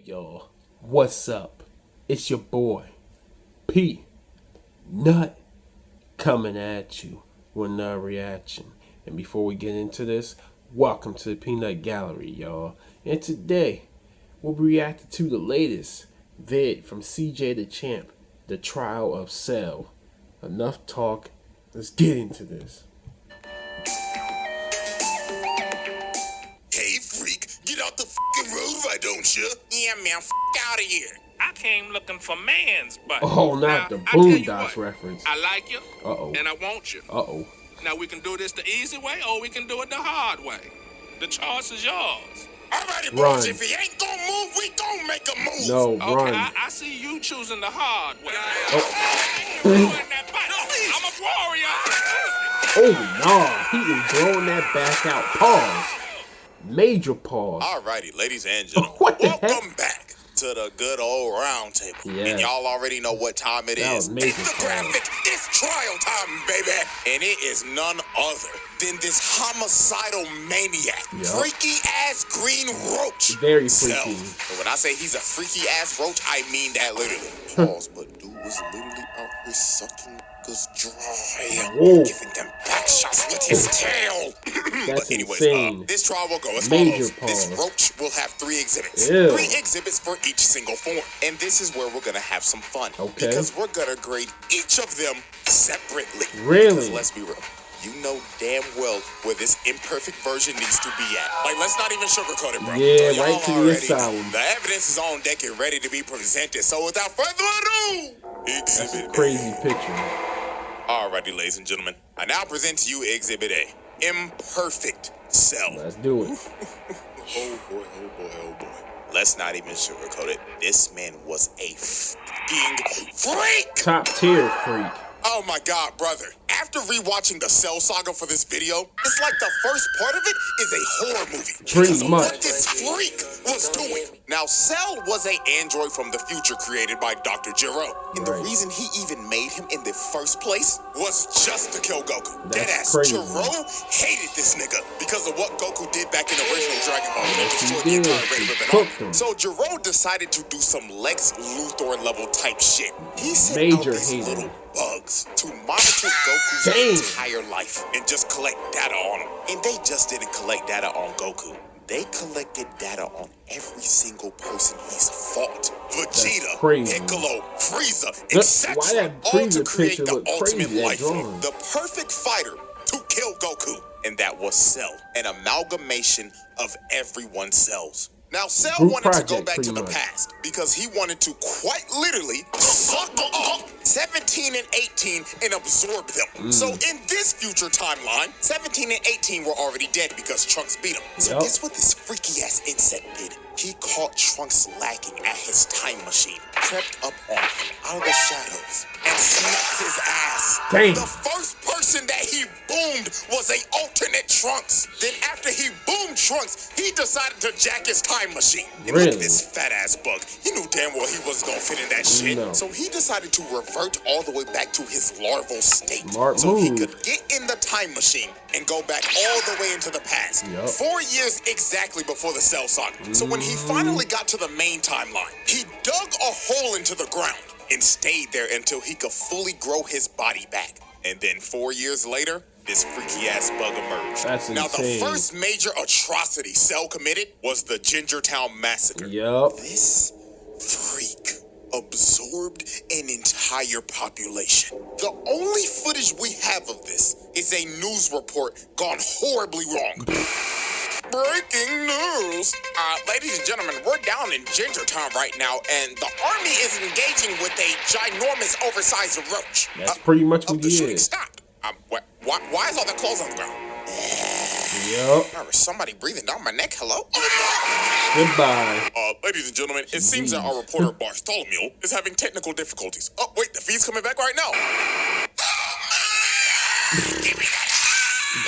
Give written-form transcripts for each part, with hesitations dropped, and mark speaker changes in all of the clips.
Speaker 1: y'all. What's up? It's your boy, P. Nut, coming at you with another reaction. And before we get into this, welcome to the Peanut Gallery, y'all. And today, we'll be reacting to the latest vid from CJ the Champ, The Trial of Cell. Enough talk, let's get into this.
Speaker 2: Hey, freak, get out the fucking road, why don't you?
Speaker 3: Yeah, man, out of here. I came looking for man's butt.
Speaker 1: Oh, not
Speaker 3: now,
Speaker 1: the
Speaker 3: I tell you
Speaker 1: Boondocks
Speaker 3: what,
Speaker 1: reference.
Speaker 3: I like you,
Speaker 1: Uh-oh.
Speaker 3: and I want you.
Speaker 1: Uh-oh.
Speaker 3: Now, we can do this the easy way, or we can do it the hard way. The choice is yours.
Speaker 2: Alrighty,
Speaker 1: Run.
Speaker 2: boys, if he ain't gonna move, we gonna make a move.
Speaker 1: No,
Speaker 3: Okay,
Speaker 1: run.
Speaker 3: I see you choosing the hard way.
Speaker 1: Oh.
Speaker 3: That butt. I'm a warrior.
Speaker 1: Oh, no. He is blowing that back out. Pause. Major pause.
Speaker 2: Alrighty, ladies and gentlemen,
Speaker 1: What the
Speaker 2: welcome
Speaker 1: heck?
Speaker 2: back to the good old round table.
Speaker 1: Yeah.
Speaker 2: And y'all already know what time it
Speaker 1: That
Speaker 2: is.
Speaker 1: was major
Speaker 2: It's the
Speaker 1: pause.
Speaker 2: graphic. It's trial time, baby. And it is none other than this homicidal maniac,
Speaker 1: Yup.
Speaker 2: freaky ass green roach.
Speaker 1: Very
Speaker 2: Cell.
Speaker 1: freaky.
Speaker 2: And when I say he's a freaky ass roach, I mean that literally. Pause, but dude was literally out here sucking niggas dry,
Speaker 1: Whoa.
Speaker 2: giving them back shots with his tail.
Speaker 1: That's
Speaker 2: But anyways,
Speaker 1: insane.
Speaker 2: this trial will go as
Speaker 1: Major
Speaker 2: follows. This
Speaker 1: pause.
Speaker 2: roach will have 3 exhibits.
Speaker 1: Ew.
Speaker 2: 3 exhibits for each single form. And this is where we're gonna have some fun.
Speaker 1: Okay.
Speaker 2: Because we're gonna grade each of them separately.
Speaker 1: Really?
Speaker 2: Because let's be real. You know damn well where this imperfect version needs to be at. Like, let's not even sugarcoat it, bro.
Speaker 1: Yeah,
Speaker 2: Y'all
Speaker 1: right to the
Speaker 2: already
Speaker 1: asylum.
Speaker 2: know. The evidence is on deck and ready to be presented. So without further ado,
Speaker 1: That's a
Speaker 2: Exhibit
Speaker 1: crazy
Speaker 2: A.
Speaker 1: picture.
Speaker 2: Alrighty, ladies and gentlemen. I now present to you Exhibit A. Imperfect Cell.
Speaker 1: Let's do it.
Speaker 2: Oh boy, oh boy, oh boy. Let's not even sugarcoat it. This man was a fucking freak!
Speaker 1: Top tier freak.
Speaker 2: Oh my god, brother. After rewatching the Cell Saga for this video, it's like the first part of it is a horror movie.
Speaker 1: Pretty
Speaker 2: Because of
Speaker 1: much.
Speaker 2: what this freak was doing. Now, Cell was an android from the future created by Dr. Gero. And the
Speaker 1: Right.
Speaker 2: reason he even made him in the first place was just to kill Goku.
Speaker 1: That's
Speaker 2: Deadass.
Speaker 1: crazy.
Speaker 2: Gero hated this nigga because of what Goku did back in the original Dragon Ball when he
Speaker 1: Yes, he
Speaker 2: destroyed the
Speaker 1: did.
Speaker 2: entire Red
Speaker 1: He
Speaker 2: Ribbon
Speaker 1: cooked
Speaker 2: Army.
Speaker 1: him.
Speaker 2: So Gero decided to do some Lex Luthor level type shit. He sent
Speaker 1: Major
Speaker 2: out these
Speaker 1: hater.
Speaker 2: little bugs to monitor Goku's
Speaker 1: Dang.
Speaker 2: entire life and just collect data on him. And they just didn't collect data on Goku. They collected data on every single person he's fought. Vegeta,
Speaker 1: crazy.
Speaker 2: Piccolo, Frieza,
Speaker 1: Why
Speaker 2: etc.
Speaker 1: that
Speaker 2: All
Speaker 1: Frieza
Speaker 2: to create
Speaker 1: picture
Speaker 2: the
Speaker 1: look
Speaker 2: ultimate
Speaker 1: crazy, that
Speaker 2: life form.
Speaker 1: drawing?
Speaker 2: The perfect fighter to kill Goku. And that was Cell, an amalgamation of everyone's cells. Now, Cell
Speaker 1: Group
Speaker 2: wanted to go
Speaker 1: project,
Speaker 2: back to
Speaker 1: pretty
Speaker 2: the
Speaker 1: much.
Speaker 2: past because he wanted to quite literally suck up 17 and 18 and absorb them. So in this future timeline, 17 and 18 were already dead because Trunks beat him. So
Speaker 1: Yup.
Speaker 2: guess what this freaky ass insect did? He caught Trunks lacking at his time machine, crept up on him out of the shadows, and smacked his ass.
Speaker 1: Damn.
Speaker 2: The first person that he boomed was a alternate Trunks. Then after he boomed Trunks, he decided to jack his time machine. And look
Speaker 1: Really?
Speaker 2: at this fat ass bug. He knew damn well he wasn't gonna fit in that shit.
Speaker 1: No.
Speaker 2: So he decided to revert all the way back to his larval state.
Speaker 1: Smart
Speaker 2: so he
Speaker 1: move.
Speaker 2: could get in the time machine and go back all the way into the past.
Speaker 1: Yup.
Speaker 2: 4 years exactly before the Cell Saga. So when he finally got to the main timeline, he dug a hole into the ground and stayed there until he could fully grow his body back. And then 4 years later, this freaky ass bug emerged.
Speaker 1: That's
Speaker 2: now, the
Speaker 1: insane.
Speaker 2: first major atrocity Cell committed was the Gingertown Massacre.
Speaker 1: Yup.
Speaker 2: This freak absorbed an entire population. The only footage we have of this is a news report gone horribly wrong. Breaking news. Ladies and gentlemen, we're down in Gingertown right now, and the army is engaging with a ginormous, oversized roach.
Speaker 1: That's pretty much what
Speaker 2: The
Speaker 1: he
Speaker 2: shooting
Speaker 1: is.
Speaker 2: stopped. Why is all the clothes on the ground?
Speaker 1: Yup.
Speaker 2: There was somebody breathing down my neck. Hello?
Speaker 1: Goodbye.
Speaker 2: Ladies and gentlemen, it seems that our reporter Bartholomew is having technical difficulties. Oh, wait, the feed's coming back right now.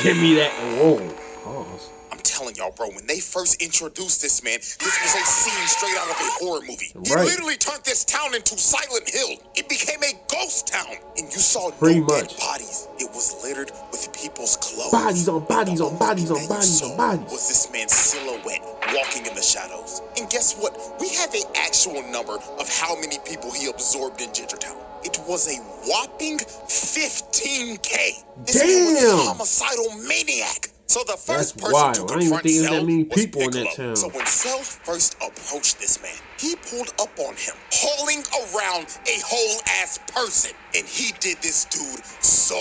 Speaker 1: Give me that. Whoa. Pause.
Speaker 2: I'm telling y'all, bro, when they first introduced this man, this was a scene straight out of a horror movie. He
Speaker 1: Right.
Speaker 2: literally turned this town into Silent Hill. It became a ghost town. And you saw
Speaker 1: Pretty
Speaker 2: no
Speaker 1: much.
Speaker 2: dead bodies. It was littered with people's clothes.
Speaker 1: Bodies on bodies on bodies on
Speaker 2: And
Speaker 1: bodies on bodies.
Speaker 2: was this man's silhouette walking in the shadows. And guess what? We have an actual number of how many people he absorbed in Gingertown. It was a whopping 15K. This man was a
Speaker 1: Damn.
Speaker 2: homicidal maniac. So the first
Speaker 1: That's
Speaker 2: person
Speaker 1: wild.
Speaker 2: to
Speaker 1: I didn't even
Speaker 2: confront
Speaker 1: think there was
Speaker 2: Cell
Speaker 1: that many
Speaker 2: was
Speaker 1: people in that
Speaker 2: Piccolo.
Speaker 1: town.
Speaker 2: So when Cell first approached this man, he pulled up on him, hauling around a whole ass person. And he did this dude so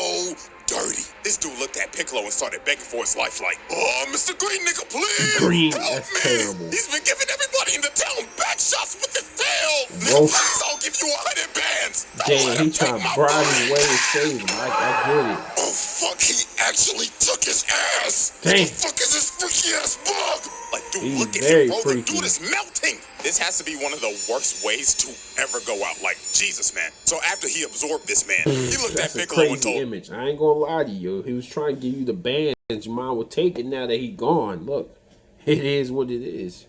Speaker 2: dirty. This dude looked at Piccolo and started begging for his life like, "Oh, Mr. Green nigga, please
Speaker 1: Green,
Speaker 2: help
Speaker 1: that's
Speaker 2: me.
Speaker 1: terrible.
Speaker 2: He's been giving everybody in the town back shots with his tail.
Speaker 1: Roach.
Speaker 2: Nigga, please, I'll give you 100 bands. Don't
Speaker 1: Damn,
Speaker 2: let
Speaker 1: he
Speaker 2: him take
Speaker 1: trying to
Speaker 2: my
Speaker 1: bribe
Speaker 2: money."
Speaker 1: his way to save him. I get it.
Speaker 2: Oh fuck, he actually took his ass.
Speaker 1: Damn.
Speaker 2: What the fuck is this freaky ass bug? Like, dude,
Speaker 1: He's
Speaker 2: look at
Speaker 1: very
Speaker 2: him, bro.
Speaker 1: freaky.
Speaker 2: The dude is melting. This has to be one of the worst ways to ever go out. Like, Jesus, man. So after he absorbed this man, he looked at
Speaker 1: That's a
Speaker 2: Piccolo and
Speaker 1: crazy
Speaker 2: told him,
Speaker 1: image. I ain't gonna lie to you. He was trying to give you the bands. Your mom will take it now that he gone. Look, it is what it is.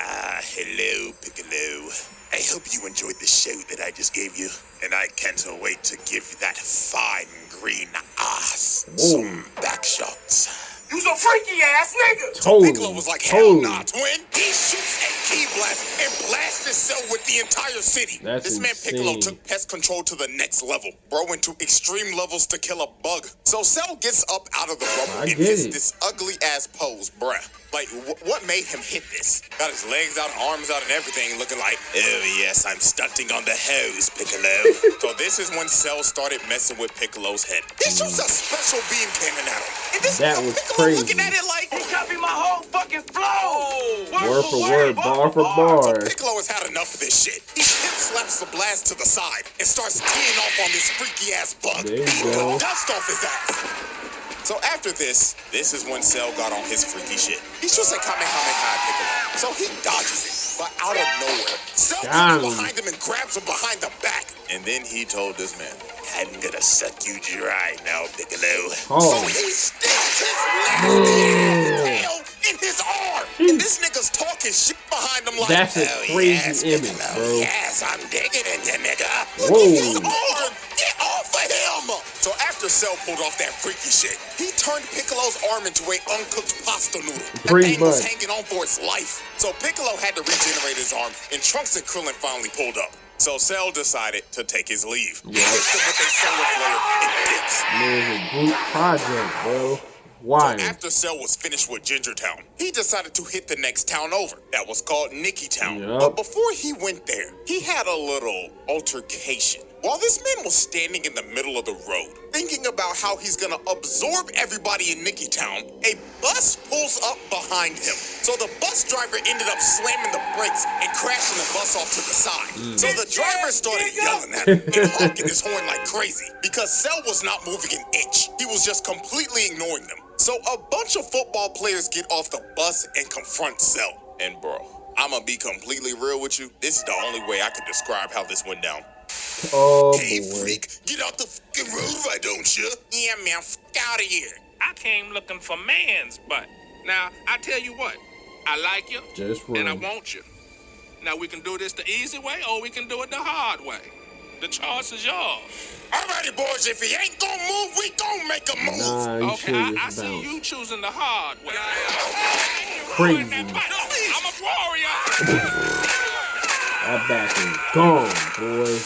Speaker 2: hello, Piccolo. I hope you enjoyed the show that I just gave you. And I can't wait to give that fine green ass some back shots.
Speaker 4: You some freaky ass nigga!
Speaker 1: Totally.
Speaker 2: Piccolo was like, hell
Speaker 1: totally.
Speaker 2: nah, twin. He shoots a key blast and blasts his cell with the entire city.
Speaker 1: That's
Speaker 2: this man Piccolo
Speaker 1: insane.
Speaker 2: took pest control to the next level. Bro went to extreme levels to kill a bug. So Cell gets up out of the rubble
Speaker 1: I
Speaker 2: and
Speaker 1: get
Speaker 2: hits
Speaker 1: it.
Speaker 2: this ugly ass pose, bruh. Like, what made him hit this? Got his legs out, arms out, and everything, looking like, oh yes, I'm stunting on the hose, Piccolo. So this is when Cell started messing with Piccolo's head. He shoots a special beam cannon at him. And this
Speaker 1: That
Speaker 2: is
Speaker 1: was
Speaker 2: Piccolo looking
Speaker 1: crazy.
Speaker 2: at it like,
Speaker 4: He copied my whole fucking flow!
Speaker 1: Word for word, bar for bar.
Speaker 2: Piccolo has had enough of this shit. He hip slaps the blast to the side and starts teeing off on this freaky ass bug.
Speaker 1: There you
Speaker 2: Beating
Speaker 1: go.
Speaker 2: the dust off his ass. So after this is when Cell got on his freaky shit. He shoots a Kamehameha at Piccolo. So he dodges it, but out of nowhere, Cell
Speaker 1: Got
Speaker 2: comes
Speaker 1: him.
Speaker 2: behind him and grabs him behind the back. And then he told this man, I'm gonna suck you dry now, Piccolo.
Speaker 1: Oh.
Speaker 2: So he sticks his nasty ass tail in his arm. And this nigga's talking shit behind him like,
Speaker 1: That's a
Speaker 2: "Oh,
Speaker 1: crazy
Speaker 2: yes,
Speaker 1: image,
Speaker 2: Piccolo,
Speaker 1: bro.
Speaker 2: Yes, I'm digging in you, nigga. Look
Speaker 1: Whoa.
Speaker 2: at his arm. Get off of him. So after Cell pulled off that freaky shit, he turned Piccolo's arm into a uncooked pasta noodle. That
Speaker 1: Pretty
Speaker 2: thing was
Speaker 1: much.
Speaker 2: hanging on for its life. So Piccolo had to regenerate his arm, and Trunks and Krillin finally pulled up. So Cell decided to take his leave. He hits them with a solar flare and dips.
Speaker 1: Man, it's a group project, bro. Wild.
Speaker 2: After Cell was finished with Gingertown, he decided to hit the next town over. That was called Nickytown.
Speaker 1: Yup.
Speaker 2: But before he went there, he had a little altercation. While this man was standing in the middle of the road, thinking about how he's gonna absorb everybody in Nickytown, a bus pulls up behind him. So the bus driver ended up slamming the brakes and crashing the bus off to the side. So the driver started yelling at him and honking his horn like crazy because Cell was not moving an inch. He was just completely ignoring them. So a bunch of football players get off the bus and confront Cell. And bro, I'm gonna be completely real with you. This is the only way I could describe how this went down.
Speaker 1: Oh,
Speaker 2: Hey,
Speaker 1: boy.
Speaker 2: freak, get out the fucking road, why don't you? Yeah, man, out of here.
Speaker 3: I came looking for man's butt. Now, I tell you what, I like you,
Speaker 1: Just
Speaker 3: and I
Speaker 1: run.
Speaker 3: want you. Now, we can do this the easy way, or we can do it the hard way. The choice is yours.
Speaker 2: Alrighty, boys, if he ain't gonna move, we gonna make a move.
Speaker 1: Nah, you
Speaker 3: Okay, I
Speaker 1: serious
Speaker 3: see
Speaker 1: about
Speaker 3: you choosing the hard way.
Speaker 1: Crazy.
Speaker 3: I'm a warrior.
Speaker 1: that back is gone, boy.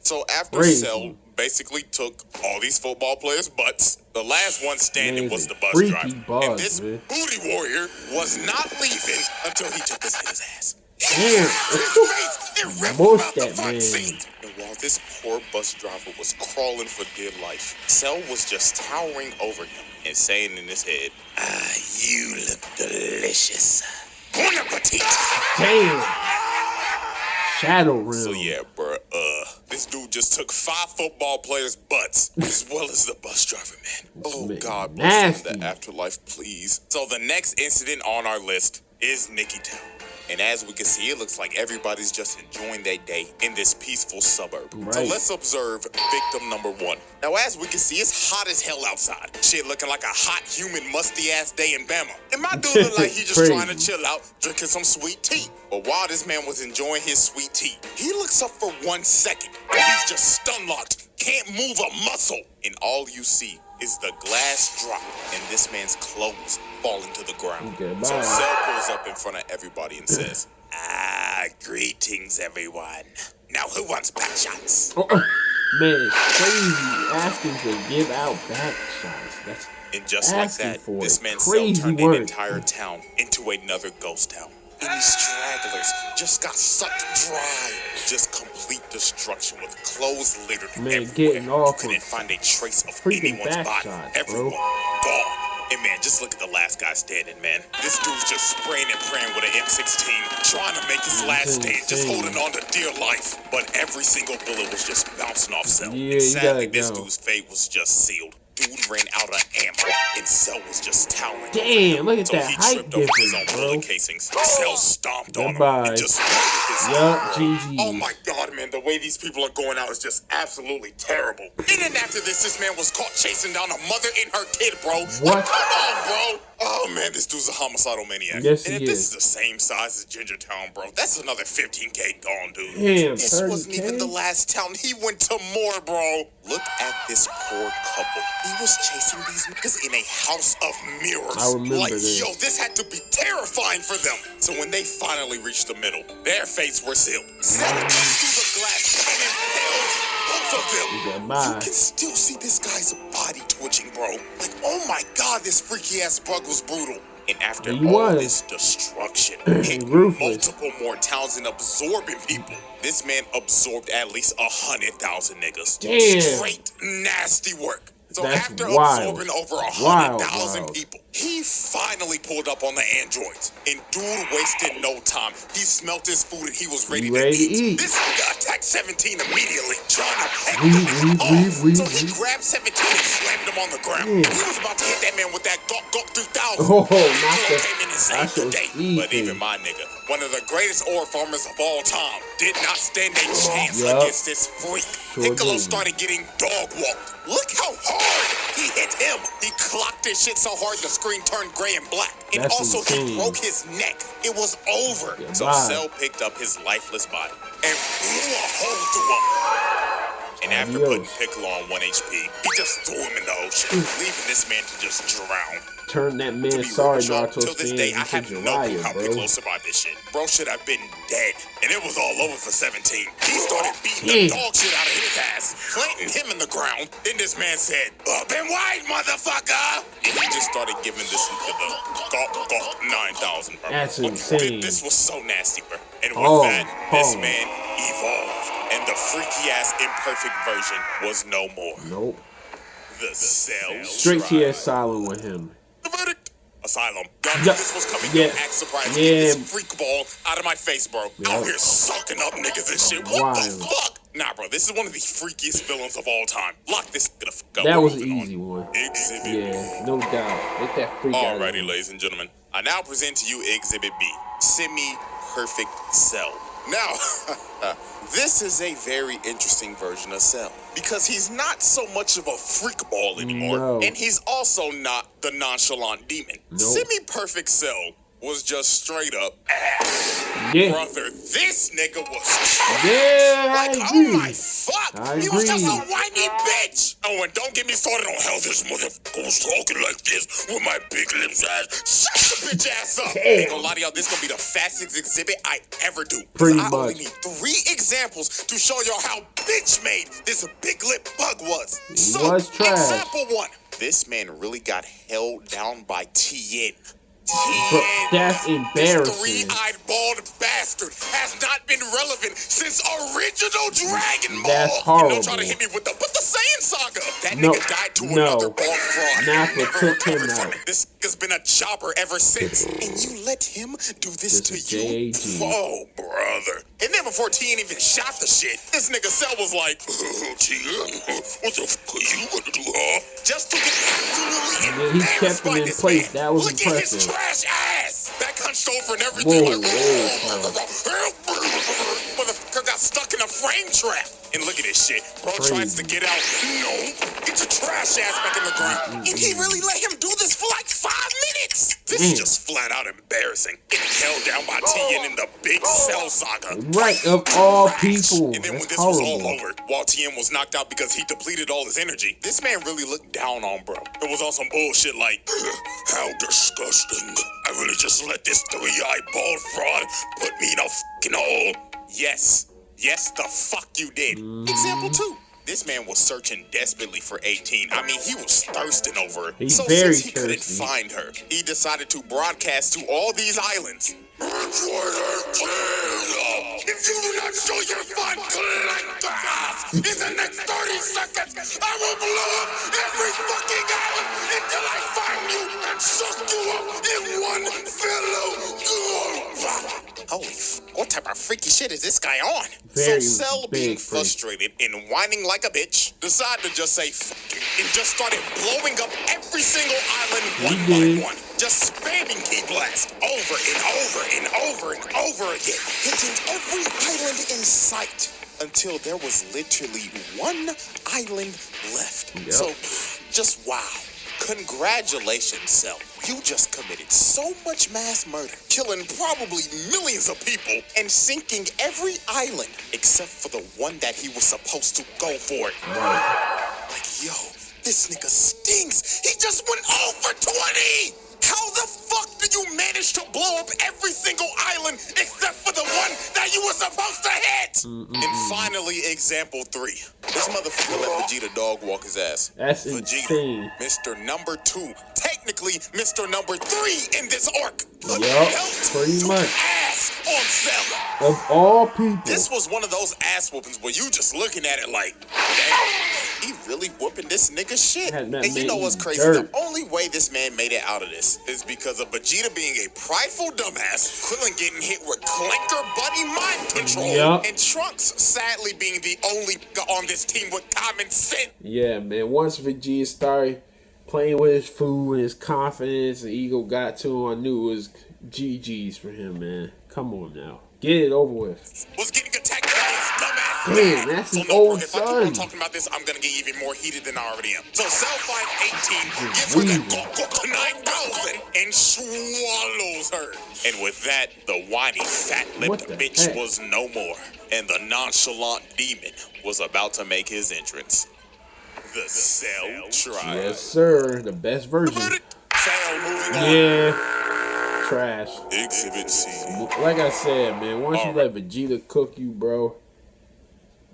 Speaker 2: So after
Speaker 1: Crazy.
Speaker 2: Cell basically took all these football players' butts, the last one standing
Speaker 1: Man,
Speaker 2: was
Speaker 1: he's
Speaker 2: the
Speaker 1: a
Speaker 2: bus
Speaker 1: freaky
Speaker 2: driver.
Speaker 1: bus,
Speaker 2: And this
Speaker 1: man.
Speaker 2: booty warrior was not leaving until he took his nigga's ass.
Speaker 1: Damn.
Speaker 2: His face and ripped him
Speaker 1: Mushed
Speaker 2: out the
Speaker 1: that
Speaker 2: front
Speaker 1: man.
Speaker 2: seat. And while this poor bus driver was crawling for dear life, Cell was just towering over him and saying in his head, you look delicious. Bon appetit.
Speaker 1: Damn. Shadow Realm.
Speaker 2: So yeah, bruh, this dude just took 5 football players' butts, as well as the bus driver, man. Oh,
Speaker 1: man,
Speaker 2: God bless him in
Speaker 1: nasty.
Speaker 2: the afterlife, please. So the next incident on our list is Nickytown. And as we can see, it looks like everybody's just enjoying their day in this peaceful suburb.
Speaker 1: Right.
Speaker 2: So let's observe victim number 1. Now, as we can see, it's hot as hell outside. Shit looking like a hot, humid, musty-ass day in Bama. And my dude look like he just
Speaker 1: Crazy.
Speaker 2: trying to chill out, drinking some sweet tea. But while this man was enjoying his sweet tea, he looks up for 1 second. And he's just stun-locked, can't move a muscle. And all you see is the glass drop and this man's clothes falling to the ground.
Speaker 1: Okay, bye.
Speaker 2: So Cell pulls up in front of everybody and says, greetings, everyone. Now, who wants back shots?
Speaker 1: Man, it's crazy asking to give out back shots. That's
Speaker 2: And just like
Speaker 1: asking
Speaker 2: that,
Speaker 1: for
Speaker 2: this
Speaker 1: it.
Speaker 2: man's cell
Speaker 1: Crazy
Speaker 2: turned
Speaker 1: work.
Speaker 2: an entire town into another ghost town. And these stragglers just got sucked dry. Just complete destruction with clothes littered
Speaker 1: Man,
Speaker 2: everywhere.
Speaker 1: getting off
Speaker 2: You couldn't
Speaker 1: of
Speaker 2: find a trace of
Speaker 1: freaking
Speaker 2: anyone's
Speaker 1: back
Speaker 2: body.
Speaker 1: shots,
Speaker 2: Everyone
Speaker 1: bro.
Speaker 2: gone. And man, just look at the last guy standing, man. This dude's just spraying and praying with an M16, trying to make his last stand, just
Speaker 1: insane.
Speaker 2: holding on to dear life. But every single bullet was just bouncing off Cell.
Speaker 1: Yeah,
Speaker 2: And
Speaker 1: you
Speaker 2: sadly,
Speaker 1: gotta
Speaker 2: this
Speaker 1: go.
Speaker 2: dude's fate was just sealed. Dude ran out of ammo, and Cell was just towering.
Speaker 1: Damn, look at
Speaker 2: So
Speaker 1: that
Speaker 2: he
Speaker 1: height
Speaker 2: tripped over his own
Speaker 1: difference, bro.
Speaker 2: bullet casings. Cell stomped on him
Speaker 1: Goodbye.
Speaker 2: and just murdered his
Speaker 1: Yup,
Speaker 2: homeboy.
Speaker 1: GG.
Speaker 2: Oh my god, man, the way these people are going out is just absolutely terrible. And then after this man was caught chasing down a mother and her kid, bro.
Speaker 1: What?
Speaker 2: Like, come on, bro. Oh man, this dude's a homicidal maniac.
Speaker 1: Yes,
Speaker 2: and
Speaker 1: he
Speaker 2: if this
Speaker 1: is.
Speaker 2: is the same size as Gingertown, bro, that's another 15K gone, dude.
Speaker 1: Damn,
Speaker 2: This wasn't
Speaker 1: 30K?
Speaker 2: even the last town. He went to more, bro. Look at this poor couple. He was chasing these niggas in a house of mirrors.
Speaker 1: I remember
Speaker 2: like,
Speaker 1: this.
Speaker 2: yo, this had to be terrifying for them. So when they finally reached the middle, their fates were sealed. Cell comes through the glass and impales both of them.
Speaker 1: Goodbye.
Speaker 2: You can still see this guy's body twitching, bro. Like, oh my god, this freaky ass bug was brutal. And after
Speaker 1: He
Speaker 2: all
Speaker 1: was.
Speaker 2: this destruction, hitting
Speaker 1: Ruthless.
Speaker 2: multiple more towns and absorbing people, this man absorbed at least 100,000 niggas.
Speaker 1: Damn.
Speaker 2: Straight nasty work. So
Speaker 1: That's
Speaker 2: after
Speaker 1: wild.
Speaker 2: absorbing over
Speaker 1: Wild.
Speaker 2: 100,000 people, he finally pulled up on the androids. And dude wasted no time. He smelt his food and he was ready, to eat. This nigga attacked 17 immediately, trying to peck the man off. So he grabbed 17 and slammed him on the ground. He was about to hit that man with that Gawk 3000.
Speaker 1: Oh, not
Speaker 2: Kilo
Speaker 1: the-
Speaker 2: came in and saved
Speaker 1: that's
Speaker 2: the
Speaker 1: what's
Speaker 2: day.
Speaker 1: easy.
Speaker 2: But even my nigga, one of the greatest ore farmers of all time, did not stand a chance
Speaker 1: Yup.
Speaker 2: against this freak.
Speaker 1: Sure
Speaker 2: Piccolo
Speaker 1: didn't.
Speaker 2: started getting dog walked. Look how hard he hit him. He clocked this shit so hard the screen turned gray and black. And
Speaker 1: That's
Speaker 2: also
Speaker 1: insane.
Speaker 2: he broke his neck. It was over. So
Speaker 1: Goodbye.
Speaker 2: Cell picked up his lifeless body and blew a hole through him. And after putting
Speaker 1: Adios.
Speaker 2: Piccolo on 1 HP, he just threw him in the ocean, leaving this man to just drown.
Speaker 1: Turn that
Speaker 2: To
Speaker 1: man
Speaker 2: be
Speaker 1: sorry
Speaker 2: real,
Speaker 1: Naruto
Speaker 2: till this
Speaker 1: fans
Speaker 2: day, I
Speaker 1: into
Speaker 2: have no clue
Speaker 1: Jiraiya,
Speaker 2: how
Speaker 1: bro.
Speaker 2: Piccolo survived this shit. Bro should have been dead, and it was all over for 17. He started beating
Speaker 1: Damn.
Speaker 2: the dog shit out of his ass, planting him in the ground. Then this man said, "Up and wide, motherfucker!" And he just started giving this nigga the Gawk 9000, bro.
Speaker 1: That's
Speaker 2: But
Speaker 1: insane.
Speaker 2: This was so nasty, bro. And with
Speaker 1: Pause,
Speaker 2: that, this
Speaker 1: pause.
Speaker 2: man evolved, and the freaky ass imperfect version was no more.
Speaker 1: Nope.
Speaker 2: The Cell
Speaker 1: Straight to
Speaker 2: Tribe.
Speaker 1: your asylum with him.
Speaker 2: The verdict. Asylum. Y'all knew
Speaker 1: Yeah.
Speaker 2: this was coming.
Speaker 1: Yeah.
Speaker 2: Don't act surprised.
Speaker 1: Yeah.
Speaker 2: Get this freak ball out of my face, bro. Out here sucking up niggas and shit. What
Speaker 1: Wild.
Speaker 2: the fuck? Nah, bro. This is one of the freakiest villains of all time. Lock this nigga the fuck up.
Speaker 1: That
Speaker 2: We're
Speaker 1: was an
Speaker 2: moving
Speaker 1: easy
Speaker 2: on.
Speaker 1: one.
Speaker 2: Exhibit
Speaker 1: Yeah, no doubt. Get that freak out of
Speaker 2: Alrighty,
Speaker 1: here.
Speaker 2: ladies and gentlemen. I now present to you Exhibit B. Semi-perfect Cell. Now, this is a very interesting version of Cell. Because he's not so much of a freak ball anymore.
Speaker 1: No.
Speaker 2: And he's also not the nonchalant demon.
Speaker 1: Nope.
Speaker 2: Semi-perfect Cell was just straight up,
Speaker 1: Yeah.
Speaker 2: brother, this nigga was
Speaker 1: Yeah, I
Speaker 2: like, oh
Speaker 1: agree.
Speaker 2: my fuck,
Speaker 1: I
Speaker 2: he was just a
Speaker 1: agree.
Speaker 2: whiny bitch. Oh, and don't get me started on how this motherfucker was talking like this with my big lips ass. Shut the bitch ass up.
Speaker 1: Damn.
Speaker 2: Ain't gonna lie to y'all, this gonna be the fastest exhibit I ever do. 'Cause
Speaker 1: Pretty
Speaker 2: I only
Speaker 1: much.
Speaker 2: need 3 examples to show y'all how bitch made this big lip bug was. So,
Speaker 1: was trash.
Speaker 2: example 1. This man really got held down by Tien.
Speaker 1: But that's
Speaker 2: This
Speaker 1: embarrassing.
Speaker 2: 3-eyed bald bastard has not been relevant since original Dragon Ball.
Speaker 1: That's
Speaker 2: And
Speaker 1: horrible.
Speaker 2: don't try to hit me with the Saiyan Saga. That
Speaker 1: No,
Speaker 2: nigga died to
Speaker 1: no.
Speaker 2: another bald fraud.
Speaker 1: Nappa
Speaker 2: and never
Speaker 1: took him
Speaker 2: recovered from
Speaker 1: out.
Speaker 2: it. This nigga's been a jobber ever since. And you let him do this to
Speaker 1: is
Speaker 2: you?
Speaker 1: JAG.
Speaker 2: Oh, brother. And then before Tien even shot the shit, this nigga Cell was like, oh, Tien, what the fuck are you gonna do, huh? Just to get absolutely
Speaker 1: And then he
Speaker 2: embarrassed
Speaker 1: kept him
Speaker 2: by
Speaker 1: in
Speaker 2: this
Speaker 1: place.
Speaker 2: man.
Speaker 1: That was
Speaker 2: Look at his
Speaker 1: impressive.
Speaker 2: trash ass. That kind hunched over and everything.
Speaker 1: Whoa,
Speaker 2: Motherfucker got stuck in a frame trap. And look at this shit. Bro tries to get out. No. Get your trash ass back in the ground. And he really let him do this for like 5 minutes. This is just flat out embarrassing. Getting held down by Tien in the big Cell saga.
Speaker 1: Right, of all people.
Speaker 2: And then when
Speaker 1: That's
Speaker 2: this was all
Speaker 1: horrible.
Speaker 2: over, while Tien was knocked out because he depleted all his energy, this man really looked down on bro. It was on some bullshit like, how disgusting. I really just let this 3-eyed bald fraud put me in a fucking hole. Yes. Yes, the fuck you did. Example 2. This man was searching desperately for 18. I mean, he was thirsting over her.
Speaker 1: He's
Speaker 2: So
Speaker 1: very
Speaker 2: since he couldn't
Speaker 1: thirsty.
Speaker 2: find her, he decided to broadcast to all these islands. If you do not show your fun collectors in the next 30 seconds, I will blow up every fucking island until I find you and suck you up in one fellow go. Holy what type of freaky shit is this guy on?
Speaker 1: Very
Speaker 2: so Cell,
Speaker 1: big
Speaker 2: being
Speaker 1: freak.
Speaker 2: frustrated and whining like a bitch, decided to just say fuck it and just started blowing up every single island one by one. Just spamming key blast over and over and over and over again, hitting every island in sight until there was literally one island left.
Speaker 1: Yep.
Speaker 2: So, just wow. Congratulations, Cell. You just committed so much mass murder, killing probably millions of people and sinking every island except for the one that he was supposed to go for. Like, yo, this nigga stinks. He just went over 20. How the fuck did you manage to blow up every single island except for the one that you were supposed to hit? And finally, example 3. This motherfucker let Vegeta dog walk his ass.
Speaker 1: That's
Speaker 2: Vegeta,
Speaker 1: insane.
Speaker 2: Mr. Number 2, technically Mr. Number 3 in this arc. Put
Speaker 1: Yup,
Speaker 2: belt
Speaker 1: pretty
Speaker 2: to
Speaker 1: much.
Speaker 2: ass on Cell.
Speaker 1: Of all people.
Speaker 2: This was one of those ass whoopings where you just looking at it like, damn, he really whooping this nigga shit.
Speaker 1: That man
Speaker 2: And you
Speaker 1: made
Speaker 2: know what's
Speaker 1: him
Speaker 2: crazy?
Speaker 1: dirt.
Speaker 2: The only way this man made it out of this is because of Vegeta being a prideful dumbass, Krillin getting hit with clanker buddy mind control,
Speaker 1: Yup.
Speaker 2: and Trunks sadly being the only nigga on this team with common sense.
Speaker 1: Yeah, man. Once Vegeta started playing with his food and his confidence and ego got to him, I knew it was GG's for him, man. Come on now. Get it over with.
Speaker 2: Was getting attacked by his dumbass
Speaker 1: Damn,
Speaker 2: dad.
Speaker 1: that's his
Speaker 2: no,
Speaker 1: old
Speaker 2: if I keep on
Speaker 1: son.
Speaker 2: talking about this, I'm gonna get even more heated than I already am. So Cell finds 18, gives her the 9,000, and swallows her. And with that, the whiny,
Speaker 1: What
Speaker 2: fat-lipped
Speaker 1: the
Speaker 2: bitch
Speaker 1: heck?
Speaker 2: was no more, and the nonchalant demon was about to make his entrance. The Cell Trial.
Speaker 1: Yes, sir. The best version.
Speaker 2: Cell moving on.
Speaker 1: Yeah. Trash.
Speaker 2: Exhibit C.
Speaker 1: Like I said, man, once you let Vegeta cook you, bro,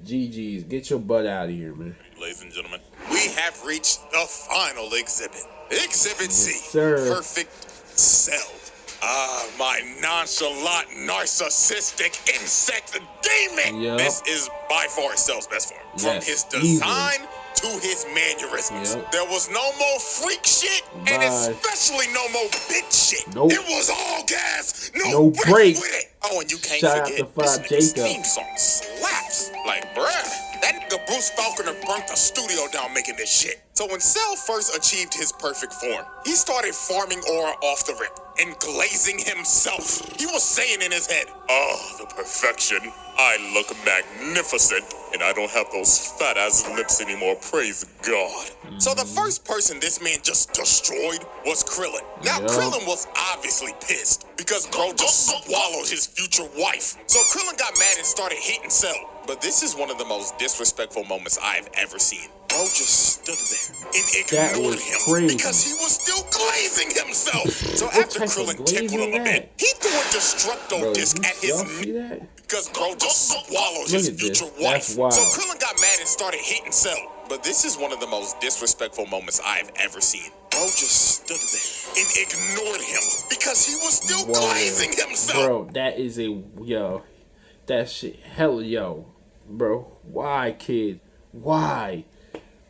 Speaker 1: GG's. Get your butt out of here, man.
Speaker 2: Ladies and gentlemen, we have reached the final exhibit. Exhibit C.
Speaker 1: Yes, sir.
Speaker 2: Perfect Cell. Ah, my nonchalant, narcissistic insect demon.
Speaker 1: Yep.
Speaker 2: This is by far Cell's best form. From
Speaker 1: Yes,
Speaker 2: his
Speaker 1: easily.
Speaker 2: design to his mannerisms.
Speaker 1: Yep.
Speaker 2: There was no more freak shit, and
Speaker 1: Bye.
Speaker 2: especially no more bitch shit.
Speaker 1: Nope.
Speaker 2: It was all gas, no
Speaker 1: No
Speaker 2: break
Speaker 1: break.
Speaker 2: with it. Oh, and you can't
Speaker 1: Shout out
Speaker 2: forget
Speaker 1: to
Speaker 2: this
Speaker 1: Five
Speaker 2: nigga's
Speaker 1: Jacob.
Speaker 2: theme song slaps. Like, bruh. That nigga Bruce Falconer burnt the studio down making this shit. So when Cell first achieved his perfect form, he started farming aura off the rip and glazing himself. He was saying in his head, oh, the perfection. I look magnificent, and I don't have those fat-ass lips anymore, praise God. So the first person this man just destroyed was Krillin. Now,
Speaker 1: Yup.
Speaker 2: Krillin was obviously pissed because Bro just swallowed his future wife. So Krillin got mad and started hitting Cell. But this is one of the most disrespectful moments I've ever seen. Bro just stood there and
Speaker 1: That
Speaker 2: ignored
Speaker 1: was
Speaker 2: him
Speaker 1: crazy.
Speaker 2: because he was still glazing himself. So
Speaker 1: What
Speaker 2: after
Speaker 1: type of
Speaker 2: Krillin
Speaker 1: glazing
Speaker 2: tickled him a
Speaker 1: that?
Speaker 2: bit, he threw a destructo
Speaker 1: Bro,
Speaker 2: disc at his
Speaker 1: y'all see
Speaker 2: neck
Speaker 1: that?
Speaker 2: because Bro just swallowed
Speaker 1: Look
Speaker 2: his
Speaker 1: at this.
Speaker 2: future
Speaker 1: That's
Speaker 2: wife.
Speaker 1: wild.
Speaker 2: So Krillin got mad and started hitting Cell. But this is one of the most disrespectful moments I've ever seen. Bro just stood there and ignored him because he was still
Speaker 1: Whoa.
Speaker 2: glazing himself.
Speaker 1: Bro, that is a yo. That shit, hell yo, bro. Why, kid? Why?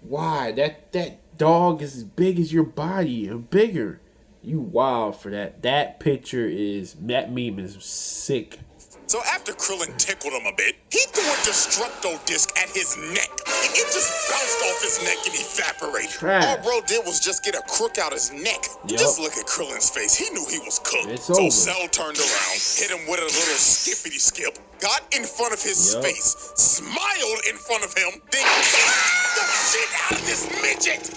Speaker 1: That dog is as big as your body and bigger. You wild for that. That that meme is sick.
Speaker 2: So after Krillin tickled him a bit, he threw a destructo disc at his neck It just bounced off his neck and evaporated.
Speaker 1: Trash.
Speaker 2: All bro did was just get a crook out his neck.
Speaker 1: Yep.
Speaker 2: Just look at Krillin's face. He knew he was cooked.
Speaker 1: It's
Speaker 2: so
Speaker 1: over.
Speaker 2: Cell turned around, hit him with a little skippity skip, got in front of his
Speaker 1: Yep.
Speaker 2: face, smiled in front of him, then kicked the shit out of this midget.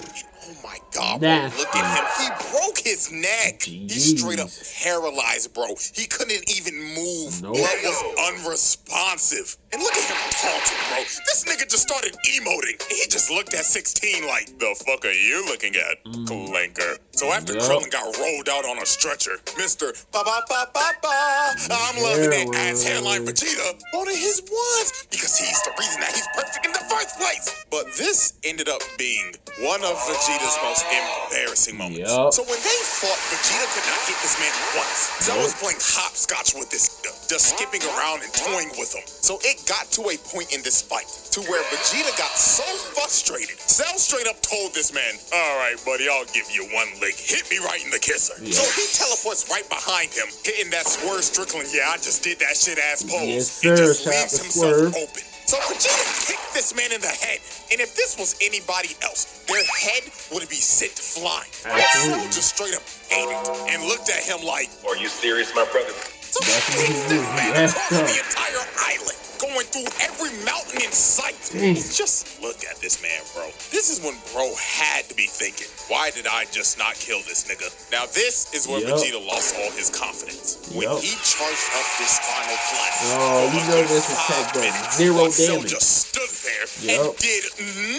Speaker 2: Oh my God, bro,
Speaker 1: Nasty.
Speaker 2: look at him. He broke his neck. He's straight up paralyzed, bro. He couldn't even move.
Speaker 1: Nope.
Speaker 2: Bro was unresponsive. And look at him taunting, bro. This nigga just started emoting. And he just looked at 16 like, the fuck are you looking at, clanker? So after
Speaker 1: Yep.
Speaker 2: Krillin got rolled out on a stretcher, Mr. Ba-ba-ba-ba-ba, I'm loving it, ass hairline Vegeta, wanted his ones because he's the reason that he's perfect in the first place. But this ended up being one of Vegeta's most embarrassing moments.
Speaker 1: Yep.
Speaker 2: So when they fought, Vegeta could not hit this man once. Cell was playing hopscotch with this nigga, just skipping around and toying with him. So it got to a point in this fight to where Vegeta got so frustrated. Cell straight up told this man, all right, buddy, I'll give you one lick. Hit me right in the kisser.
Speaker 1: Yeah.
Speaker 2: So he teleports right behind him, hitting that Swerve Strickland, yeah, I just did that shit ass pose.
Speaker 1: Yes,
Speaker 2: and
Speaker 1: sir.
Speaker 2: just
Speaker 1: Shout out
Speaker 2: leaves
Speaker 1: to
Speaker 2: himself
Speaker 1: Swerve.
Speaker 2: open. So Vegeta kicked this man in the head, and if this was anybody else, their head would be sent flying. But Cell
Speaker 1: Absolutely.
Speaker 2: just straight up ate it and looked at him like,
Speaker 5: Are you serious, my brother?
Speaker 2: so he
Speaker 1: That's what he
Speaker 2: kicked
Speaker 1: did.
Speaker 2: this
Speaker 1: He
Speaker 2: man
Speaker 1: asked
Speaker 2: across
Speaker 1: up.
Speaker 2: the entire island, going through every mountain in sight.
Speaker 1: Damn.
Speaker 2: Just look at this man, bro. This is when bro had to be thinking, why did I just not kill this nigga? Now this is where
Speaker 1: Yep.
Speaker 2: Vegeta lost all his confidence. When
Speaker 1: Yep.
Speaker 2: he charged up this final flash.
Speaker 1: Oh, you know this attack does zero
Speaker 2: Cell
Speaker 1: damage.
Speaker 2: just stood there
Speaker 1: Yep.
Speaker 2: and did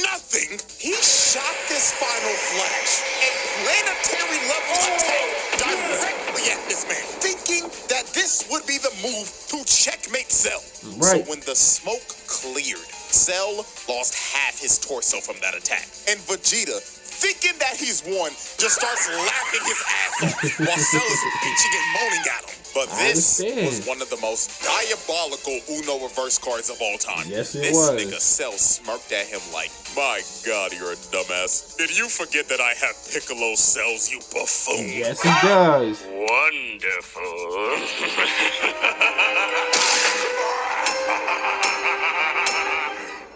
Speaker 2: nothing. He shot this final flash and planetary level attack directly at this man, thinking that this would be the move to checkmate Cell.
Speaker 1: Right.
Speaker 2: So when the smoke cleared, Cell lost half his torso from that attack. And Vegeta, thinking that he's won, just starts laughing his ass off while Cell is bitching and moaning at him. But
Speaker 1: I
Speaker 2: this
Speaker 1: understand.
Speaker 2: was one of the most diabolical Uno reverse cards of all time.
Speaker 1: Yes, it
Speaker 2: this
Speaker 1: was.
Speaker 2: nigga Cell smirked at him like, my God, you're a dumbass. Did you forget that I have Piccolo cells, you buffoon?
Speaker 1: Yes, he does.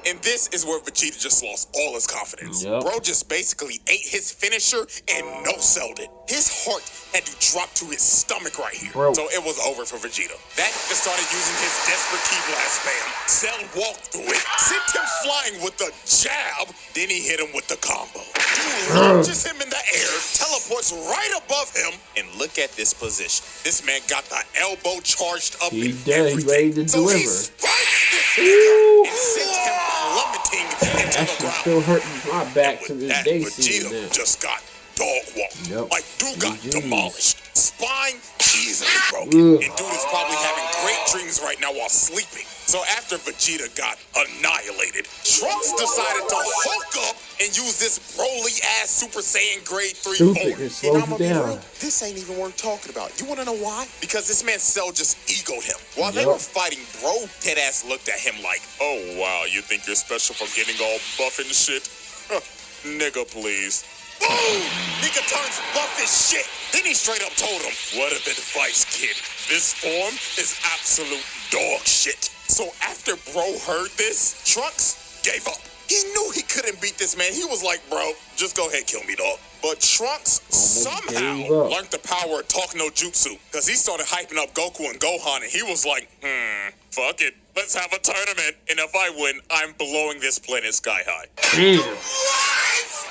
Speaker 2: And this is where Vegeta just lost all his confidence.
Speaker 1: Yep.
Speaker 2: Bro just basically ate his finisher and no-selled it. His heart had to drop to his stomach right here.
Speaker 1: Bro.
Speaker 2: So it was over for Vegeta. That nigga started using his desperate key blast spam. Cell walked through it, sent him flying with the jab, then he hit him with the combo. He launches him in the air, teleports right above him, and look at this position. This man got the elbow charged up
Speaker 1: He
Speaker 2: and
Speaker 1: did. He
Speaker 2: everything.
Speaker 1: ready to
Speaker 2: so he
Speaker 1: deliver.
Speaker 2: spikes this
Speaker 1: Ooh.
Speaker 2: nigga and sent him plummeting into
Speaker 1: That
Speaker 2: the
Speaker 1: shit
Speaker 2: ground.
Speaker 1: still hurting my back to
Speaker 2: With
Speaker 1: this
Speaker 2: that,
Speaker 1: day seeing
Speaker 2: Vegeta
Speaker 1: that.
Speaker 2: just got dog walked.
Speaker 1: Yep.
Speaker 2: Like, dude got
Speaker 1: GGs.
Speaker 2: demolished. Spine easily broken.
Speaker 1: Ugh.
Speaker 2: And dude is probably having great dreams right now while sleeping. So after Vegeta got annihilated, Trunks decided to hulk up and use this Broly-ass Super Saiyan grade 3
Speaker 1: Stupid.
Speaker 2: form.
Speaker 1: It slows
Speaker 2: I'ma
Speaker 1: you
Speaker 2: be
Speaker 1: down.
Speaker 2: real, this ain't even worth talking about. You wanna know why? Because this man Cell just egoed him. While they
Speaker 1: Yep.
Speaker 2: were fighting, bro deadass looked at him like, oh wow, you think you're special for getting all buff and shit? Huh, nigga, please. Boom! Nigga turns buff as shit. Then he straight up told him, what of advice, kid? This form is absolute dog shit. So after bro heard this, Trunks gave up. He knew he couldn't beat this man. He was like, bro, just go ahead, kill me, dog. But Trunks
Speaker 1: Almost gave
Speaker 2: somehow
Speaker 1: up.
Speaker 2: learned the power of talk no jutsu. Because he started hyping up Goku and Gohan, and he was like, fuck it. Let's have a tournament. And if I win, I'm blowing this planet sky high.
Speaker 1: Damn.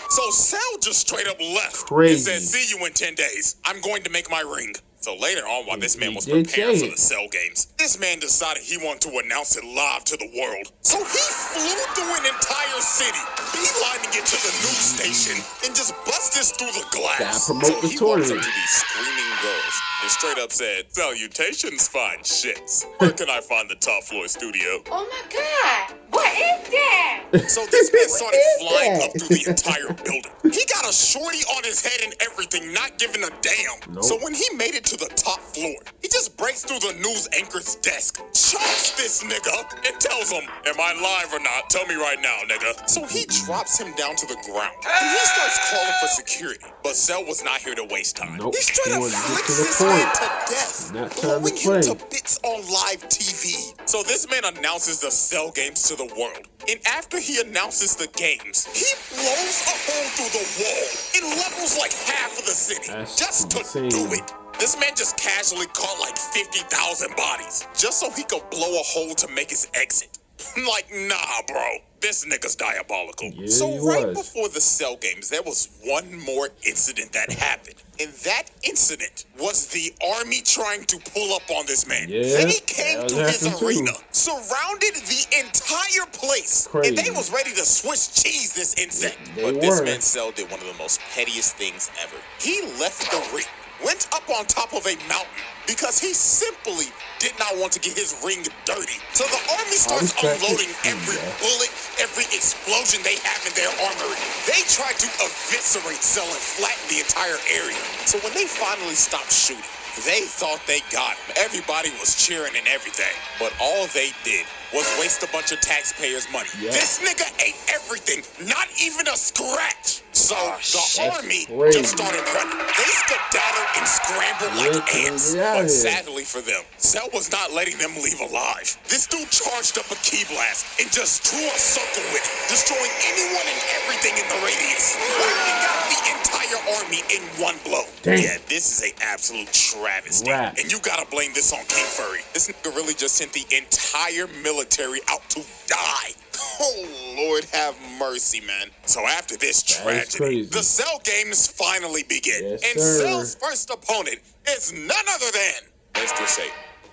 Speaker 2: So Cell just straight up left
Speaker 1: Crazy.
Speaker 2: and said, see you in 10 days. I'm going to make my ring. So later on, while this man was
Speaker 1: He did
Speaker 2: preparing
Speaker 1: say
Speaker 2: for
Speaker 1: it.
Speaker 2: the Cell games, this man decided he wanted to announce it live to the world. So he flew through an entire city, beelining it to the news station, and just busted through the glass.
Speaker 1: Gotta promote
Speaker 2: so
Speaker 1: the
Speaker 2: he walks up
Speaker 1: tournament.
Speaker 2: to these screaming girls and straight up said, salutations, fine shits. Where can I find the top floor studio?
Speaker 6: Oh my God! What is that?
Speaker 2: So this man started
Speaker 1: What is
Speaker 2: flying
Speaker 1: that?
Speaker 2: up through the entire building. He got a shorty on his head and everything, not giving a damn.
Speaker 1: Nope.
Speaker 2: So when he made it to the top floor, he just breaks through the news anchor's desk, chokes this nigga, and tells him, am I live or not? Tell me right now, nigga. So he drops him down to the ground, and he starts calling for security. But Cell was not here to waste time.
Speaker 1: Nope.
Speaker 2: He straight
Speaker 1: He
Speaker 2: up
Speaker 1: wanted to get
Speaker 2: flicks
Speaker 1: to the
Speaker 2: this man
Speaker 1: point.
Speaker 2: to death,
Speaker 1: Not time to
Speaker 2: blowing him
Speaker 1: play.
Speaker 2: to bits on live TV. So this man announces the Cell games to the world. And after he announces the games, he blows a hole through the wall and levels like half of the city just to do it. This man just casually caught like 50,000 bodies just so he could blow a hole to make his exit. Like, nah, bro. This nigga's diabolical.
Speaker 1: Yeah,
Speaker 2: so right before the Cell games, there was one more incident that happened. And that incident was the army trying to pull up on this man.
Speaker 1: Yeah,
Speaker 2: they came to his arena, surrounded the entire place, and they was ready to Swiss cheese this insect. But this man Cell did one of the most pettiest things ever. He left the ring, went up on top of a mountain, because he simply did not want to get his ring dirty. So the army starts unloading every bullet, every explosion they have in their armory. They tried to eviscerate Cell and flatten the entire area. So when they finally stopped shooting, they thought they got him. Everybody was cheering and everything. But all they did was waste a bunch of taxpayers' money. This nigga ate everything, not even a scratch. So the army just started running. They skedaddled and scrambled like ants. But sadly for them, Cell was not letting them leave alive. This dude charged up a key blast and just drew a circle with it, destroying anyone and everything in the radius. Wiping out the entire army in one blow. Yeah, this is an absolute travesty. And you gotta blame this on King Furry. This nigga really just sent the entire military out to die. Oh, Lord have mercy, man. So after this tragedy, the Cell games finally begin. And Cell's first opponent is none other than, let's just say,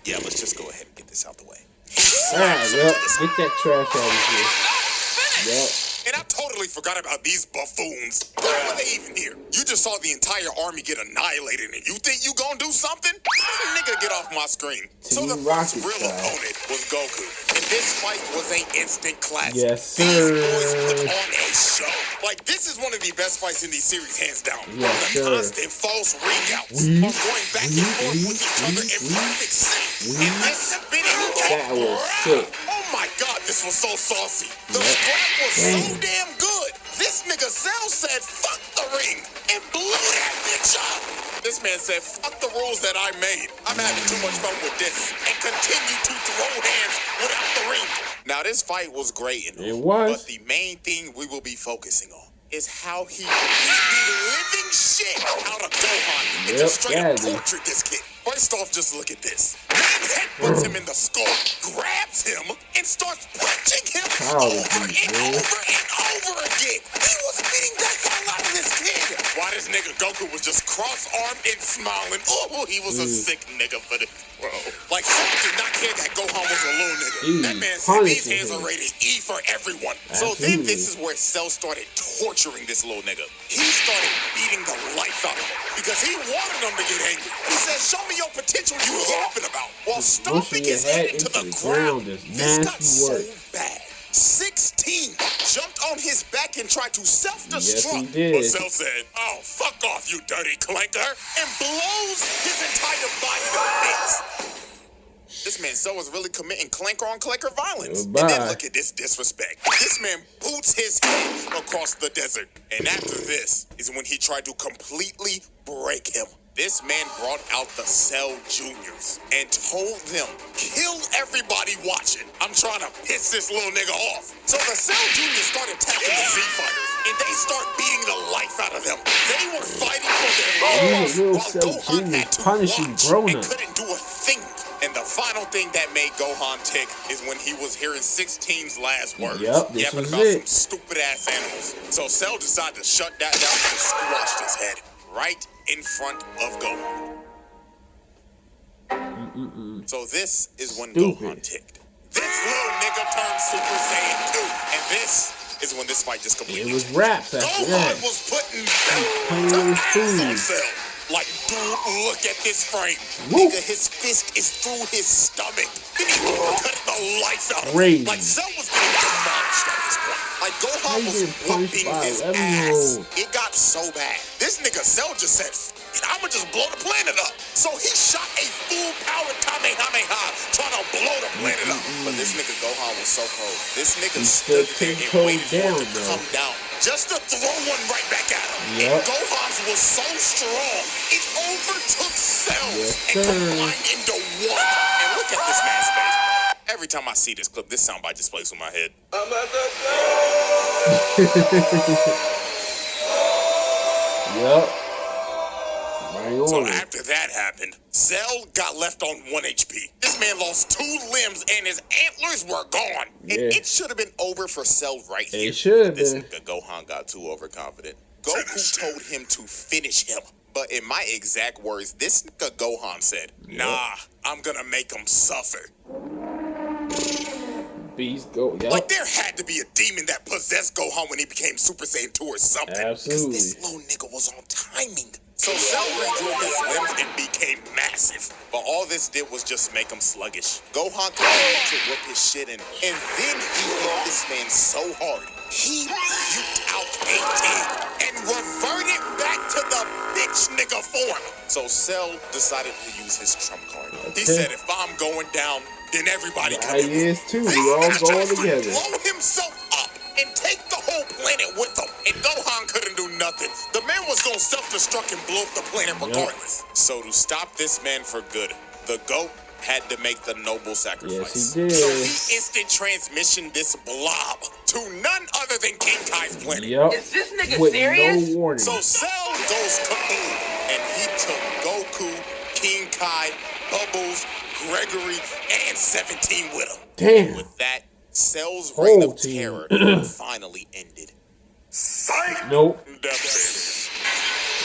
Speaker 2: let's just go ahead and get this out the way.
Speaker 1: Alright, get that trash out of here.
Speaker 2: And I totally forgot about these buffoons. Why were they even here? You just saw the entire army get annihilated, and you think you gonna do something? Nigga, get off my screen. So the first real opponent was Goku. And this fight was an instant classic.
Speaker 1: Yes, sir.
Speaker 2: These boys put on a show. Like, this is one of the best fights in these series, hands down. The constant false ring outs of going back and forth with each other in perfect sync. And this spinning
Speaker 1: that was sick.
Speaker 2: Oh my god, this was so saucy. The scrap was so damn good. This nigga Cell said, fuck the ring, and blew that bitch up. This man said, fuck the rules that I made. I'm having too much fun with this, and continue to throw hands without the ring. Now, this fight was great, but the main thing we will be focusing on is how he beat the living shit out of Gohan and just straight up tortured this kid. First off, just look at this. Man headbutts him in the skull, grabs him, and starts punching him over and over and over again. He was beating the hell out of this kid. Why this nigga Goku was just cross-armed and smiling. Oh, he was a sick nigga for this, bro. Like, Cell did not care that Gohan was a little nigga. That man said these hands are rated E for everyone. So then this is where Cell started torturing this little nigga. He started beating the life out of him because he wanted him to get angry. He said, show me your potential you yapping about. While stomping his head into the ground. This got so bad. 16 jumped on his back and tried to self-destruct. But Cell said, oh, fuck off, you dirty clanker, and blows his entire body to bits. This man Cell was really committing clanker on clanker violence. And then look at this disrespect. This man boots his head across the desert. And after this is when he tried to completely break him. This man brought out the Cell Juniors and told them, kill everybody watching. I'm trying to piss this little nigga off. So the Cell Juniors started attacking the Z-Fighters, and they start beating the life out of them. They were fighting for their lives, while Gohan had to watch and couldn't do a thing. And the final thing that made Gohan tick is when he was hearing 16's last words. Yapping about some stupid-ass animals. So Cell decided to shut that down and squashed his head right in front of Gohan. So this is when Gohan ticked. This little nigga turned Super Saiyan 2. And this is when this fight just completely...
Speaker 1: It was raps after that.
Speaker 2: Gohan was putting ass on Cell. Like, dude, look at this frame. Nigga, his fist is through his stomach. Then he cut the life out of him. Like, Cell was getting demolished at this point. Like, Gohan was whooping his ass. It got so bad. This nigga Cell just said, I'ma just blow the planet up. So he shot a full-power Kamehameha trying to blow the planet up. But this nigga Gohan was so cold. This nigga stood there and waited for it to come down. Just to throw one right back at him. And Gohan's was so strong, it overtook Cell's and combined into one. And look at this man's face. Every time I see this clip, this soundbite just plays with my head.
Speaker 1: Yup. Right on.
Speaker 2: So after that happened, Cell got left on 1 HP. This man lost 2 limbs and his antlers were gone.
Speaker 1: Yeah.
Speaker 2: And it should have been over for Cell right here.
Speaker 1: It should have
Speaker 2: This
Speaker 1: been.
Speaker 2: nigga Gohan got too overconfident. Goku told him to finish him. But in my exact words, this nigga Gohan said, nah, I'm gonna make him suffer.
Speaker 1: Beast go. Yep.
Speaker 2: Like there had to be a demon that possessed Gohan when he became Super Saiyan 2 or something.
Speaker 1: Absolutely.
Speaker 2: Because this little nigga was on timing. So Cell regrew his limbs and became massive. But all this did was just make him sluggish. Gohan continued to whip his shit in. And then he hit this man so hard, he puked out a tear and reverted back to the bitch nigga form. So Cell decided to use his trump card. He said, if I'm going down, then everybody
Speaker 1: I
Speaker 2: come in.
Speaker 1: is too. We all going together.
Speaker 2: Blow himself up and take the whole planet with him. And Gohan couldn't do nothing. The man was gonna self-destruct and blow up the planet regardless. So to stop this man for good, the GOAT had to make the noble sacrifice.
Speaker 1: Yes, he did.
Speaker 2: So he instant transmission this blob to none other than King Kai's planet.
Speaker 1: Yep.
Speaker 6: Is this nigga
Speaker 1: With
Speaker 6: serious?
Speaker 1: no warning.
Speaker 2: So Cell goes kaboom, and he took Goku, King Kai, Bubbles, Gregory, and 17 with him.
Speaker 1: Damn.
Speaker 2: With that, Cell's reign
Speaker 1: Whole
Speaker 2: of
Speaker 1: team.
Speaker 2: terror finally ended.
Speaker 1: Nope.
Speaker 2: Death.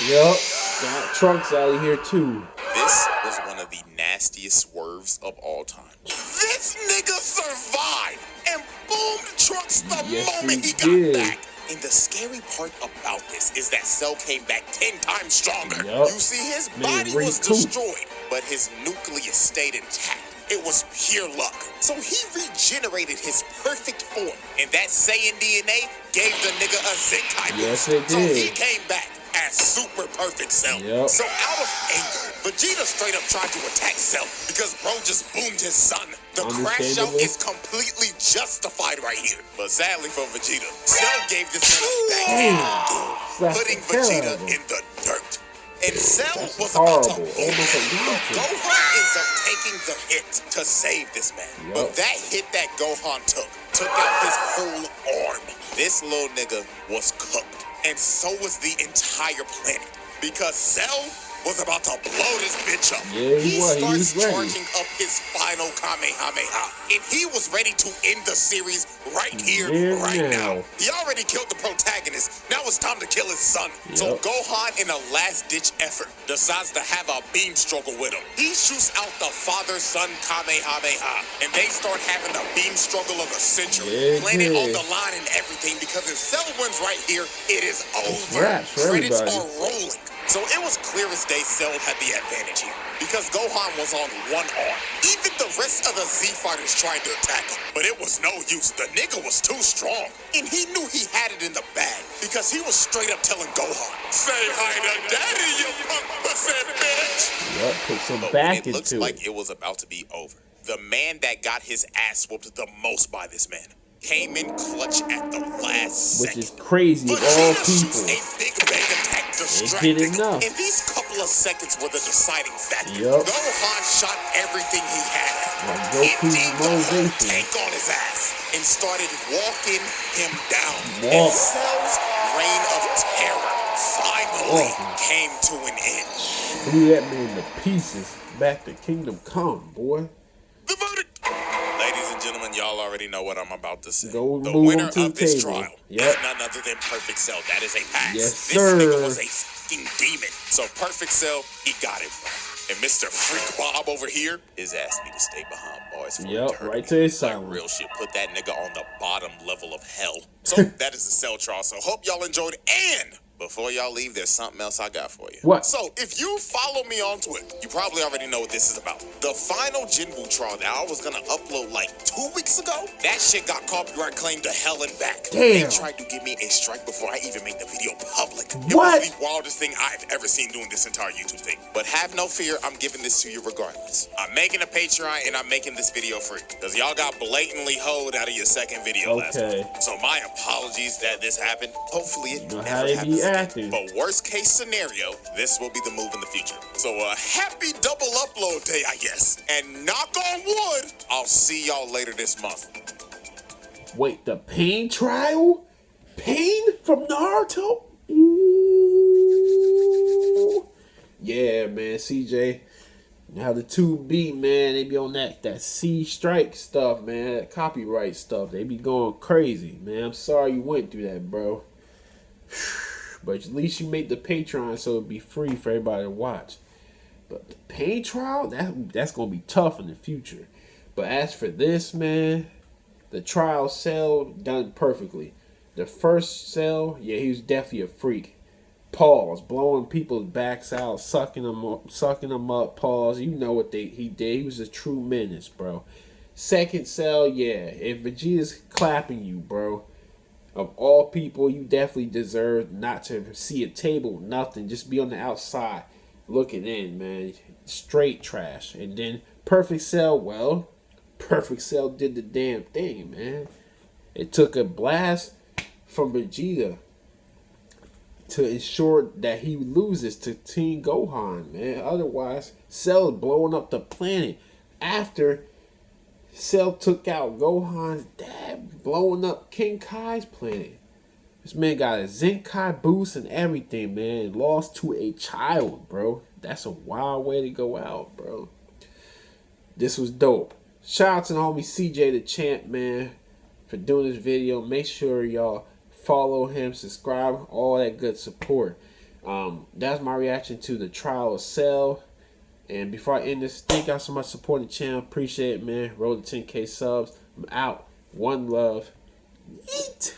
Speaker 1: Yup. Got Trunks out of here too.
Speaker 2: This was one of the nastiest swerves of all time. This nigga survived and boomed Trunks the
Speaker 1: Yes,
Speaker 2: moment
Speaker 1: he
Speaker 2: he
Speaker 1: did.
Speaker 2: got back. And the scary part about this is that Cell came back 10 times stronger.
Speaker 1: Yup.
Speaker 2: You see, his
Speaker 1: Man,
Speaker 2: body was
Speaker 1: recouped.
Speaker 2: destroyed, but his nucleus stayed intact. It was pure luck. So he regenerated his perfect form, and that Saiyan DNA gave the nigga a Zenkai boost.
Speaker 1: Yes, it
Speaker 2: So he
Speaker 1: did.
Speaker 2: came back as super perfect Cell.
Speaker 1: Yup.
Speaker 2: So out of anger, Vegeta straight up tried to attack Cell because bro just boomed his son. The crash out
Speaker 1: Understandable.
Speaker 2: is completely justified right here. But sadly for Vegeta, Cell gave this man a back,
Speaker 1: Slapped
Speaker 2: putting
Speaker 1: the hell out
Speaker 2: Vegeta
Speaker 1: of him.
Speaker 2: in the dirt. And Cell
Speaker 1: That's
Speaker 2: was about to
Speaker 1: horrible.
Speaker 2: boom
Speaker 1: Almost a
Speaker 2: him.
Speaker 1: lunatic.
Speaker 2: But Gohan ends up taking the hit to save this man.
Speaker 1: Yup.
Speaker 2: But that hit that Gohan took out his whole arm. This little nigga was cooked. And so was the entire planet. Because Cell was about to blow this bitch up.
Speaker 1: Yeah, he was. He
Speaker 2: starts
Speaker 1: was ready.
Speaker 2: charging up his final Kamehameha. And he was ready to end the series right here,
Speaker 1: Yeah,
Speaker 2: right
Speaker 1: now.
Speaker 2: now. He already killed the protagonist. Now it's time to kill his son. So
Speaker 1: Yup.
Speaker 2: Gohan, in a last-ditch effort, decides to have a beam struggle with him. He shoots out the father-son Kamehameha, and they start having the beam struggle of the century.
Speaker 1: Yeah,
Speaker 2: Planet
Speaker 1: yeah.
Speaker 2: on the line and everything, because if Cell wins right here, it is over.
Speaker 1: wraps for
Speaker 2: Credits
Speaker 1: everybody.
Speaker 2: are rolling. So it was clear as day Cell had the advantage here, because Gohan was on one arm. Even the rest of the Z fighters tried to attack him, but it was no use. The nigga was too strong, and he knew he had it in the bag, because he was straight up telling Gohan, "Say hi to daddy, you punk pussy bitch."
Speaker 1: Yup. Put some
Speaker 2: But
Speaker 1: back
Speaker 2: when it looked
Speaker 1: into
Speaker 2: like
Speaker 1: it.
Speaker 2: it was about to be over, the man that got his ass whooped the most by this man came in clutch at the last
Speaker 1: Which
Speaker 2: second.
Speaker 1: is crazy of all
Speaker 2: Vegeta shoots
Speaker 1: people.
Speaker 2: a big bang attack
Speaker 1: It
Speaker 2: distracting
Speaker 1: did
Speaker 2: him.
Speaker 1: enough.
Speaker 2: And these couple of seconds were the deciding factor.
Speaker 1: Yup.
Speaker 2: Gohan shot everything he had.
Speaker 1: Like
Speaker 2: Emptied
Speaker 1: Goku's
Speaker 2: the whole
Speaker 1: motivation.
Speaker 2: tank on his ass and started walking him down.
Speaker 1: Walk.
Speaker 2: And Cell's reign of terror finally
Speaker 1: Walking.
Speaker 2: came to an end.
Speaker 1: Threw that man to pieces. Back to Kingdom Come, boy.
Speaker 2: The verdict. Ladies and gentlemen, y'all already know what I'm about to say.
Speaker 1: Go
Speaker 2: The
Speaker 1: move
Speaker 2: winner
Speaker 1: him to
Speaker 2: of
Speaker 1: the
Speaker 2: this
Speaker 1: table.
Speaker 2: trial
Speaker 1: Yep.
Speaker 2: is none other than Perfect Cell. That is a pass.
Speaker 1: Yes,
Speaker 2: this
Speaker 1: sir.
Speaker 2: nigga was a fucking demon. So Perfect Cell, he got it. And Mr. Freak Bob over here is asking me to stay behind bars for
Speaker 1: Yep,
Speaker 2: eternity.
Speaker 1: right to his
Speaker 2: Like
Speaker 1: silence.
Speaker 2: real shit. Put that nigga on the bottom level of hell. So that is the Cell trial. So hope y'all enjoyed. And before y'all leave, there's something else I got for you.
Speaker 1: What?
Speaker 2: So if you follow me on Twitter, you probably already know what this is about. The final Jinbu trial that I was gonna upload like 2 weeks ago, that shit got copyright claimed to hell and back.
Speaker 1: Damn.
Speaker 2: They tried to give me a strike before I even made the video public. It
Speaker 1: What?
Speaker 2: was the wildest thing I've ever seen doing this entire YouTube thing. But have no fear, I'm giving this to you regardless. I'm making a Patreon and I'm making this video free, because y'all got blatantly hoed out of your second video last
Speaker 1: Okay.
Speaker 2: week. So my apologies that this happened. Hopefully it
Speaker 1: You know
Speaker 2: never
Speaker 1: how they
Speaker 2: happens
Speaker 1: be acting.
Speaker 2: But worst case scenario, this will be the move in the future. So happy double upload day, I guess. And knock on wood, I'll see y'all later this month.
Speaker 1: Wait, the Pain trial? Pain from Naruto? Ooh. Yeah, man, CJ. Now the 2B, man, they be on that C strike stuff, man, that copyright stuff. They be going crazy, man. I'm sorry you went through that, bro. But at least you made the Patreon so it'd be free for everybody to watch. But the Pain trial, that's gonna be tough in the future. But as for this, man, the trial cell done perfectly. The first cell, yeah, he was definitely a freak. Pause, blowing people's backs out, sucking them up. Pause. You know what he did. He was a true menace, bro. Second cell, yeah. If Vegeta's clapping you, bro, of all people, you definitely deserve not to see a table, nothing. Just be on the outside looking in, man. Straight trash. And then perfect cell, well, perfect cell did the damn thing, man. It took a blast from Vegeta to ensure that he loses to Team Gohan, man. Otherwise, Cell blowing up the planet. After Cell took out Gohan's dad, blowing up King Kai's planet. This man got a Zenkai boost and everything, man. Lost to a child, bro. That's a wild way to go out, bro. This was dope. Shout out to the homie CJ the Champ, man, for doing this video. Make sure y'all follow him, subscribe, all that good support. That's my reaction to the trial of Cell. And before I end this, thank y'all so much for supporting the channel. Appreciate it, man. Road to 10K subs. I'm out. One love. Yeet.